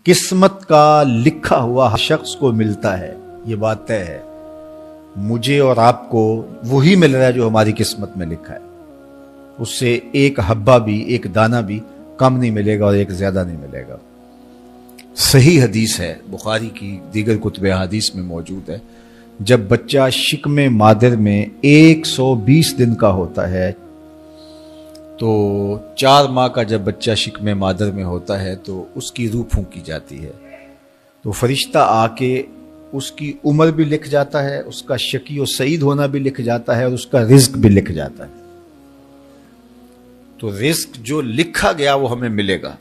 قسمت کا لکھا ہوا ہر شخص کو ملتا ہے، یہ بات طے ہے۔ مجھے اور آپ کو وہی مل رہا ہے جو ہماری قسمت میں لکھا ہے، اس سے ایک حبہ بھی، ایک دانہ بھی کم نہیں ملے گا اور ایک زیادہ نہیں ملے گا۔ صحیح حدیث ہے، بخاری کی دیگر کتب حدیث میں موجود ہے، جب بچہ شکم مادر میں 120 دن کا ہوتا ہے تو 4 ماہ کا جب بچہ شکم مادر میں ہوتا ہے تو اس کی روح پھونکی جاتی ہے، تو فرشتہ آ کے اس کی عمر بھی لکھ جاتا ہے، اس کا شقی و سعید ہونا بھی لکھ جاتا ہے اور اس کا رزق بھی لکھ جاتا ہے۔ تو رزق جو لکھا گیا وہ ہمیں ملے گا،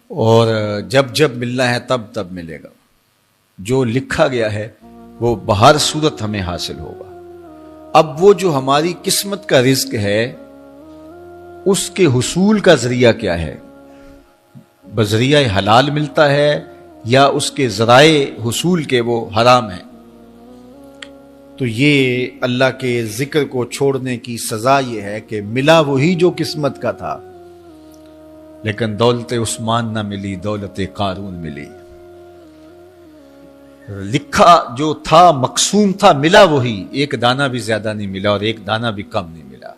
اور جب جب ملنا ہے تب تب ملے گا۔ جو لکھا گیا ہے وہ بہر صورت ہمیں حاصل ہوگا۔ اب وہ جو ہماری قسمت کا رزق ہے اس کے حصول کا ذریعہ کیا ہے؟ بذریعہ حلال ملتا ہے یا اس کے ذرائع حصول کے وہ حرام ہیں؟ تو یہ اللہ کے ذکر کو چھوڑنے کی سزا یہ ہے کہ ملا وہی جو قسمت کا تھا، لیکن دولت عثمان نہ ملی، دولت قارون ملی۔ لکھا جو تھا، مقسوم تھا، ملا وہی، ایک دانہ بھی زیادہ نہیں ملا اور ایک دانہ بھی کم نہیں ملا،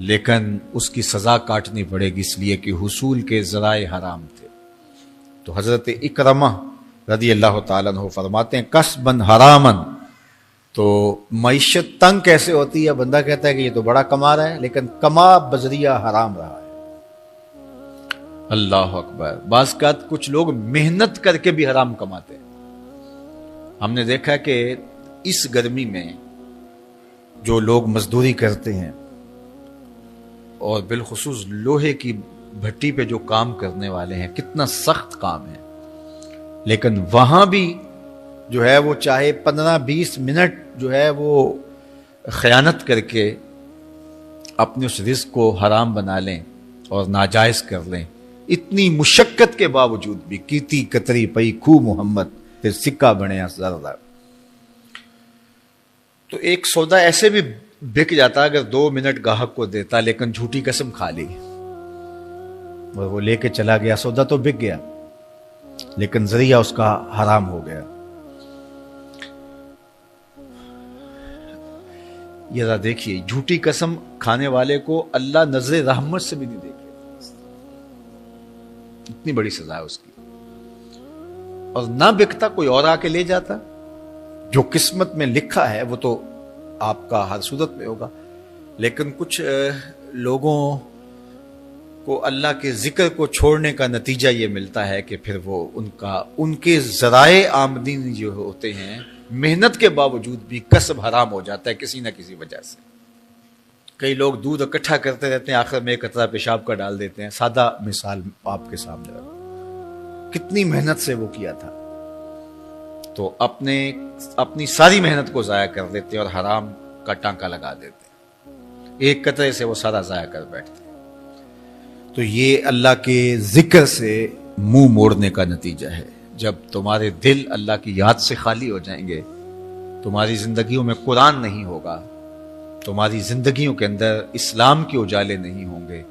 لیکن اس کی سزا کاٹنی پڑے گی اس لیے کہ حصول کے ذرائع حرام تھے۔ تو حضرت اکرمہ رضی اللہ تعالیٰ عنہ فرماتے ہیں کسبن حرامن، تو معیشت تنگ کیسے ہوتی ہے؟ بندہ کہتا ہے کہ یہ تو بڑا کما رہا ہے لیکن کما بذریعہ حرام رہا ہے۔ اللہ اکبر۔ بعض اوقات کچھ لوگ محنت کر کے بھی حرام کماتے ہیں۔ ہم نے دیکھا کہ اس گرمی میں جو لوگ مزدوری کرتے ہیں اور بالخصوص لوہے کی بھٹی پہ جو کام کرنے والے ہیں، کتنا سخت کام ہے، لیکن وہاں بھی جو ہے وہ چاہے 15-20 منٹ جو ہے وہ خیانت کر کے اپنے اس رزق کو حرام بنا لیں اور ناجائز کر لیں، اتنی مشقت کے باوجود بھی۔ کیتی کتری پئی کھو محمد پھر سکہ بنیا زردہ۔ تو ایک سودا ایسے بھی بک جاتا اگر 2 منٹ گاہک کو دیتا، لیکن جھوٹی قسم کھا لی اور وہ لے کے چلا گیا، سودا تو بک گیا لیکن ذریعہ اس کا حرام ہو گیا۔ یہ ذرا دیکھیے، جھوٹی قسم کھانے والے کو اللہ نظر رحمت سے بھی نہیں دیکھے، اتنی بڑی سزا ہے اس کی۔ اور نہ بکتا کوئی اور آ کے لے جاتا، جو قسمت میں لکھا ہے وہ تو آپ کا ہر صورت میں ہوگا، لیکن کچھ لوگوں کو اللہ کے ذکر کو چھوڑنے کا نتیجہ یہ ملتا ہے کہ پھر وہ ان کے ذرائع آمدنی جو ہوتے ہیں، محنت کے باوجود بھی کسب حرام ہو جاتا ہے کسی نہ کسی وجہ سے۔ کئی لوگ دودھ اکٹھا کرتے رہتے ہیں، آخر میں ایک قطرہ پیشاب کا ڈال دیتے ہیں۔ سادہ مثال آپ کے سامنے رکھو، کتنی محنت سے وہ کیا تھا، تو اپنی ساری محنت کو ضائع کر دیتے اور حرام کا ٹانکا لگا دیتے، ایک قطرے سے وہ سارا ضائع کر بیٹھتے۔ تو یہ اللہ کے ذکر سے منہ موڑنے کا نتیجہ ہے۔ جب تمہارے دل اللہ کی یاد سے خالی ہو جائیں گے، تمہاری زندگیوں میں قرآن نہیں ہوگا، تمہاری زندگیوں کے اندر اسلام کے اجالے نہیں ہوں گے،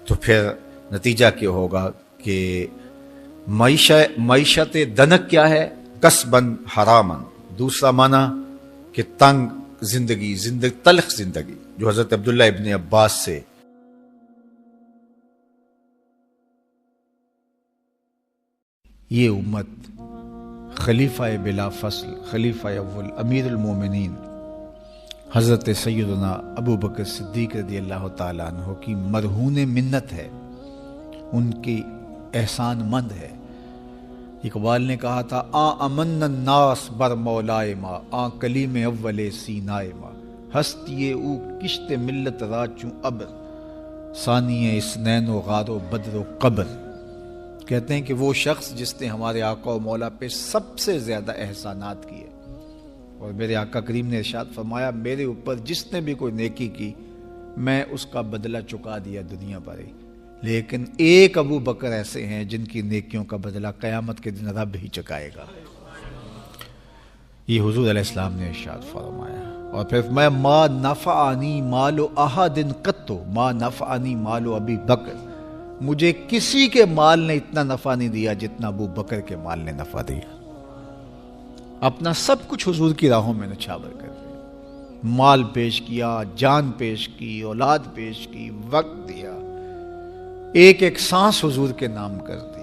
تو پھر نتیجہ کیا ہوگا کہ معیشت دنک کیا ہے؟ کسبن حرامن۔ دوسرا معنی کہ تنگ زندگی، تلخ زندگی، جو حضرت عبداللہ ابن عباس سے یہ امت خلیفہ بلا فصل، خلیفہ اول، امیر المومنین حضرت سیدنا ابو بکر صدیق رضی اللہ تعالیٰ عنہ کی مرہون منت ہے، ان کی احسان مند ہے۔ اقبال نے کہا تھا امن الناس بر مولائے ما، کلیم اول سینائے ما، ہستی او کشت ملت راچوں ابر، ثانی اسنین و غار و بدر و قبر۔ کہتے ہیں کہ وہ شخص جس نے ہمارے آقا و مولا پہ سب سے زیادہ احسانات کیے، اور میرے آقا کریم نے ارشاد فرمایا میرے اوپر جس نے بھی کوئی نیکی کی میں اس کا بدلہ چکا دیا دنیا پر ہی، لیکن ایک ابو بکر ایسے ہیں جن کی نیکیوں کا بدلہ قیامت کے دن رب ہی چکائے گا۔ یہ حضور علیہ السلام نے ارشاد فرمایا۔ اور پھر فرمایا ما نفعنی مال احد قط، ما نفعنی مال ابی بکر مجھے کسی کے مال نے اتنا نفع نہیں دیا جتنا ابو بکر کے مال نے نفع دیا. اپنا سب کچھ حضور کی راہوں میں نچھاور کر دیا. مال پیش کیا، جان پیش کی، اولاد پیش کی، وقت دیا، ایک ایک سانس حضور کے نام کر دی.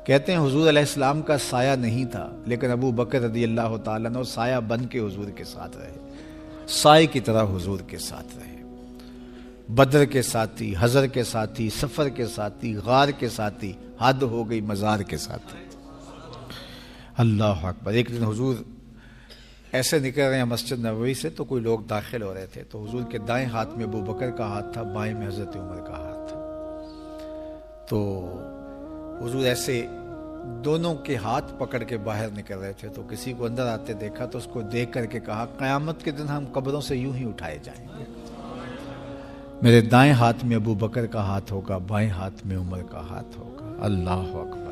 کہتے ہیں حضور علیہ السلام کا سایہ نہیں تھا، لیکن ابو بکر رضی اللہ تعالیٰ عنہ سایہ بن کے حضور کے ساتھ رہے، سائے کی طرح حضور کے ساتھ رہے. بدر کے ساتھی، حضر کے ساتھی، سفر کے ساتھی، غار کے ساتھی، حد ہو گئی مزار کے ساتھی. اللہ اکبر. ایک دن حضور ایسے نکل رہے ہیں مسجد نبوی سے تو کوئی لوگ داخل ہو رہے تھے، تو حضور کے دائیں ہاتھ میں ابو بکر کا ہاتھ تھا، بائیں میں حضرت عمر کا ہاتھ تھا. تو حضور ایسے دونوں کے ہاتھ پکڑ کے باہر نکل رہے تھے، تو کسی کو اندر آتے دیکھا تو اس کو دیکھ کر کے کہا قیامت کے دن ہم قبروں سے یوں ہی اٹھائے جائیں گے. میرے دائیں ہاتھ میں ابو بکر کا ہاتھ ہوگا، بائیں ہاتھ میں عمر کا ہاتھ ہوگا. اللہ اکبر.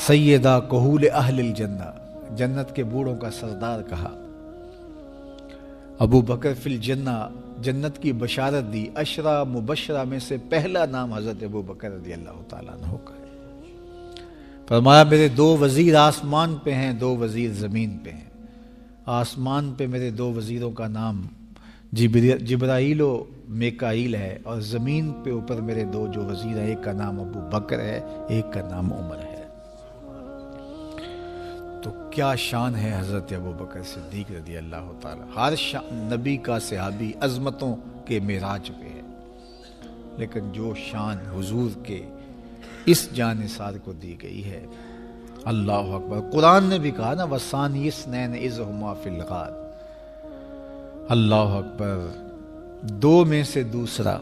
سیدہ کہول اہل الجنہ، جنت کے بوڑھوں کا سردار کہا. ابو بکر فی الجنہ، جنت کی بشارت دی. عشرہ مبشرہ میں سے پہلا نام حضرت ابو بکر رضی اللہ تعالیٰ عنہ کا ہے. فرمایا میرے 2 وزیر آسمان پہ ہیں، 2 وزیر زمین پہ ہیں. آسمان پہ میرے 2 وزیروں کا نام جبرائیل و میکائیل ہے، اور زمین پہ اوپر میرے 2 جو وزیر ہیں، ایک کا نام ابو بکر ہے، ایک کا نام عمر ہے. تو کیا شان ہے حضرت ابو بکر صدیق رضی اللہ تعالیٰ. ہر نبی کا صحابی عظمتوں کے معراج پہ ہے، لیکن جو شان حضور کے اس جان نثار کو دی گئی ہے، اللہ اکبر. قرآن نے بھی کہا نا وَثَانِيَ اثْنَيْنِ إِذْ هُمَا فِي الْغَارِ. اللہ اکبر. 2 میں سے دوسرا.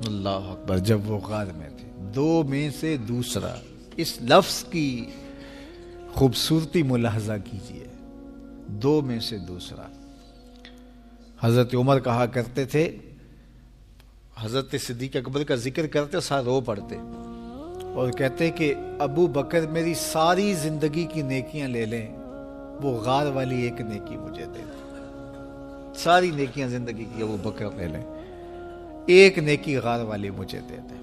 اللہ اکبر. جب وہ غار میں تھے، 2 میں سے دوسرا. اس لفظ کی خوبصورتی ملاحظہ کیجئے. 2 میں سے دوسرا. حضرت عمر کہا کرتے تھے، حضرت صدیق اکبر کا ذکر کرتے ساتھ رو پڑتے اور کہتے کہ ابو بکر میری ساری زندگی کی نیکیاں لے لیں، وہ غار والی ایک نیکی مجھے دے دیں. ساری نیکیاں زندگی کی ابو بکر لے لیں، ایک نیکی غار والی مجھے دے دیں.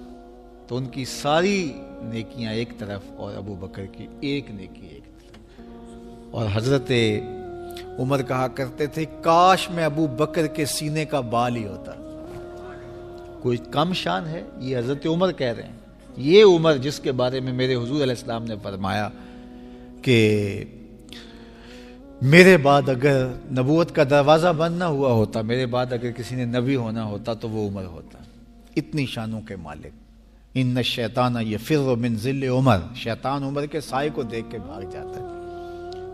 تو ان کی ساری نیکیاں ایک طرف اور ابو بکر کی ایک نیکی ایک طرف. اور حضرت عمر کہا کرتے تھے کاش میں ابو بکر کے سینے کا بال ہی ہوتا. کوئی کم شان ہے؟ یہ حضرت عمر کہہ رہے ہیں. یہ عمر جس کے بارے میں میرے حضور علیہ السلام نے فرمایا کہ میرے بعد اگر نبوت کا دروازہ بند نہ ہوا ہوتا، میرے بعد اگر کسی نے نبی ہونا ہوتا تو وہ عمر ہوتا. اتنی شانوں کے مالک. ان الشیطان یفر من ظل عمر، شیطان عمر کے سائے کو دیکھ کے بھاگ جاتا ہے.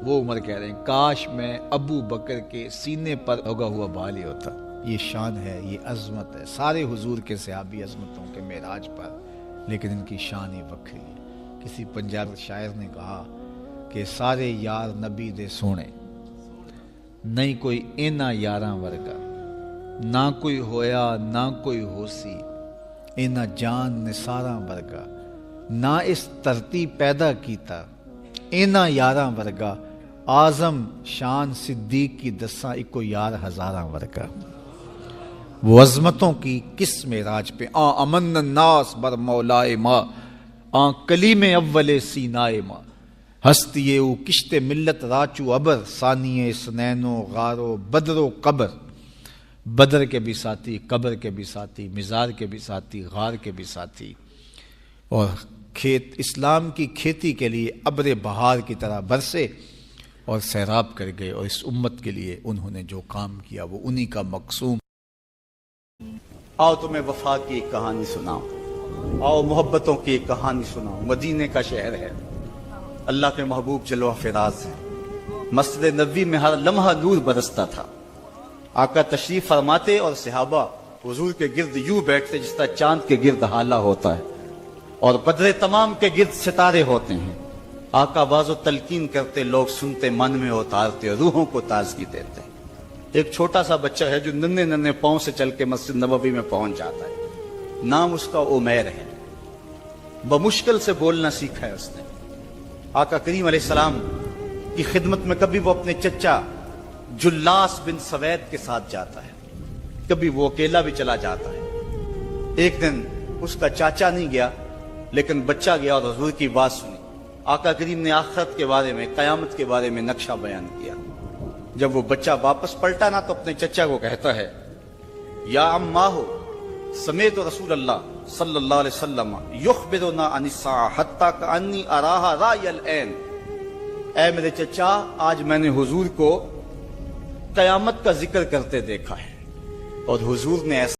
وہ عمر کہہ رہے ہیں کاش میں ابو بکر کے سینے پر اگا ہوا بال ہی ہوتا. یہ شان ہے، یہ عظمت ہے. سارے حضور کے صحابی عظمتوں کے معراج پر، لیکن ان کی شان ہی وکری ہے. کسی پنجاب شاعر نے کہا کہ سارے یار نبی دے سونے، نہیں کوئی اینا یاراں ورگا، نہ کوئی ہویا نہ کوئی ہوسی، اینا جان نثاراں ورگا، نہ اس دھرتی پیدا کیتا، اینا یاراں ورگا، اعظم شان صدیق کی دساں اکو یار ہزاراں ورگا. وہ عظمتوں کی کس معراج پہ امن الناس بر مولائے ماں، کلیم اول سینائے ماں، ہستی او کشت ملت راچو ابر، ثانی سنین و غار و بدر و قبر. بدر کے بھی ساتھی، قبر کے بھی ساتھی، مزار کے بھی ساتھی، غار کے بھی ساتھی. اور اسلام کی کھیتی کے لیے ابر بہار کی طرح برسے اور سیراب کر گئے. اور اس امت کے لیے انہوں نے جو کام کیا وہ انہی کا مقصوم. آؤ تمہیں وفا کی ایک کہانی سناؤں، آؤ محبتوں کی ایک کہانی سناؤں. مدینے کا شہر ہے، اللہ کے محبوب جلوہ فراز ہیں. مسجد نبوی میں ہر لمحہ نور برستا تھا. آقا تشریف فرماتے اور صحابہ حضور کے گرد یوں بیٹھتے جس طرح چاند کے گرد ہالہ ہوتا ہے اور بدر تمام کے گرد ستارے ہوتے ہیں. آقا باز و تلقین کرتے، لوگ سنتے، من میں اتارتے اور روحوں کو تازگی دیتے. ایک چھوٹا سا بچہ ہے جو ننھے ننھے پاؤں سے چل کے مسجد نبوی میں پہنچ جاتا ہے. نام اس کا عمیر ہے. بمشکل سے بولنا سیکھا ہے اس نے. آقا کریم علیہ السلام کی خدمت میں کبھی وہ اپنے چچا جلاس بن سوید کے ساتھ جاتا ہے، کبھی وہ اکیلا بھی چلا جاتا ہے. ایک دن اس کا چاچا نہیں گیا لیکن بچہ گیا اور حضور کی بات سنی. آقا کریم نے آخرت کے بارے میں، قیامت کے بارے میں نقشہ بیان کیا. جب وہ بچہ واپس پلٹا نا تو اپنے چچا کو کہتا ہے یا اماہ سمیت رسول اللہ صلی اللہ علیہ وسلم یخبرنا عن الساعہ حتی کانی اراہا رای العین. اے میرے چچا، آج میں نے حضور کو قیامت کا ذکر کرتے دیکھا ہے اور حضور نے ایسا